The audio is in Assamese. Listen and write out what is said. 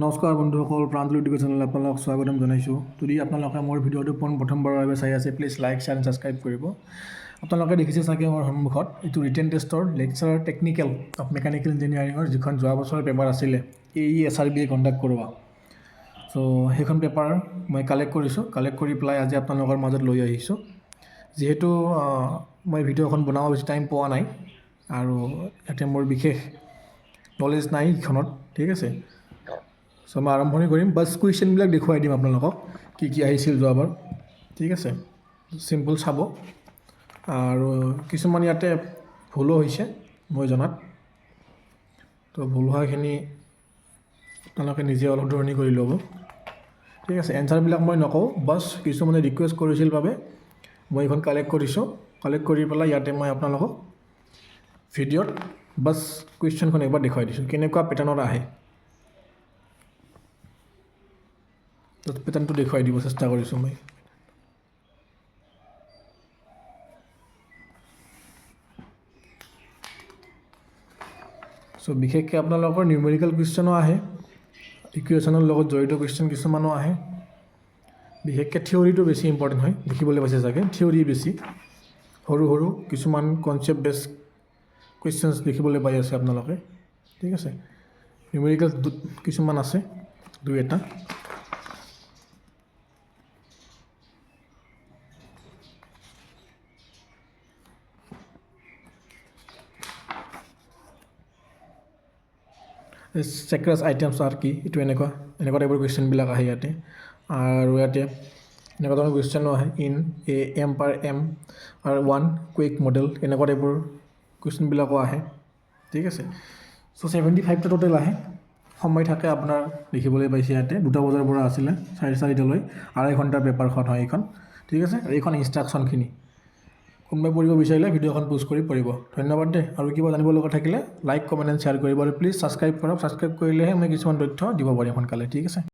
নমস্কাৰ বন্ধুসকল, প্ৰাঞ্জল ইউটিউব চেনেলত আপোনালোকক স্বাগতম জনাইছোঁ। যদি আপোনালোকে মোৰ ভিডিঅ'টো প্ৰথমবাৰৰ বাবে চাই আছে, please like, share and subscribe কৰিব। আপোনালোকে দেখিছে চাগে মোৰ সন্মুখত এইটো ৰিটেন টেষ্টৰ লেকচাৰ টেকনিকেল অফ মেকানিকেল ইঞ্জিনিয়াৰিঙৰ যিখন যোৱা বছৰৰ পেপাৰ আছিলে, AESRB কণ্ডাক্ট কৰোৱা। চ' সেইখন পেপাৰ মই কালেক্ট কৰিছোঁ। কালেক্ট কৰি পেলাই আজি আপোনালোকৰ মাজত লৈ আহিছোঁ। যিহেতু মই ভিডিঅ'খন বনাব বেছি টাইম পোৱা নাই আৰু ইয়াতে মোৰ বিশেষ নলেজ নাই এইখনত, ঠিক আছে। চ' মই আৰম্ভণি কৰিম, বাছ কুৱেশ্যনবিলাক দেখুৱাই দিম আপোনালোকক কি কি আহিছিল যোৱাবাৰ, ঠিক আছে। চিম্পল চাব আৰু কিছুমান ইয়াতে ভুলো হৈছে মই জনাত, তো ভুল হোৱাখিনি আপোনালোকে নিজে অলপ ধৰণি কৰি ল'ব, ঠিক আছে। এনচাৰবিলাক মই নকওঁ, বাছ কিছুমানে ৰিকুৱেষ্ট কৰিছিল বাবে মই এইখন কালেক্ট কৰিছোঁ। কালেক্ট কৰি পেলাই ইয়াতে মই আপোনালোকক ভিডিঅ'ত বাছ কুৱেশ্যনখন একবাৰ দেখুৱাই দিছোঁ কেনেকুৱা পেটাৰ্ণত আহে। পেটাৰ্ণটো দেখুৱাই দিব চেষ্টা কৰিছোঁ মই। চ' বিশেষকৈ আপোনালোকৰ নিউমেৰিকেল কুৱেশ্যনো আহে, ইকুৱেশ্যনৰ লগত জড়িত কুৱেশ্যন কিছুমানো আহে। বিশেষকৈ থিয়ৰীটো বেছি ইম্পৰ্টেণ্ট হয়, দেখিবলৈ পাইছে চাগে থিয়ৰী বেছি। সৰু সৰু কিছুমান কনচেপ্ট বেছ কুৱেশ্যনছ দেখিবলৈ পাই আছে আপোনালোকে, ঠিক আছে। নিউমেৰিকেল কিছুমান আছে, দুই এটা। চেক্ৰাছ আইটেমছ আৰ কি, এইটো এনেকুৱা টাইপৰ কুৱেশ্যনবিলাক আহে ইয়াতে। আৰু ইয়াতে এনেকুৱা ধৰণৰ কুৱেশ্যনো আহে, ইন এম পাৰ এম আৰু ওৱান কুইক মডেল, এনেকুৱা টাইপৰ কুৱেশ্যনবিলাকো আহে, ঠিক আছে। চ' 75টা টোটেল আহে। সময় থাকে আপোনাৰ দেখিবলৈ পাইছে ইয়াতে 2টা বজাৰ পৰা আছিলে 4:30লৈ, 2.5 ঘণ্টাৰ পেপাৰখন হয় এইখন, ঠিক আছে। আৰু এইখন ইনষ্ট্ৰাকশ্যনখিনি কোনোবাই পঢ়িব বিচাৰিলে ভিডিঅ'খন প'ষ্ট কৰি পঢ়িব। ধন্যবাদ দেই। আৰু কিবা জানিব লগা থাকিলে লাইক, কমেণ্ট এণ্ড শ্বেয়াৰ কৰিব আৰু প্লিজ ছাবস্ক্ৰাইব কৰক। ছাবস্ক্ৰাইব কৰিলেহে মই কিছুমান তথ্য দিব পাৰিম সোনকালে, ঠিক আছে।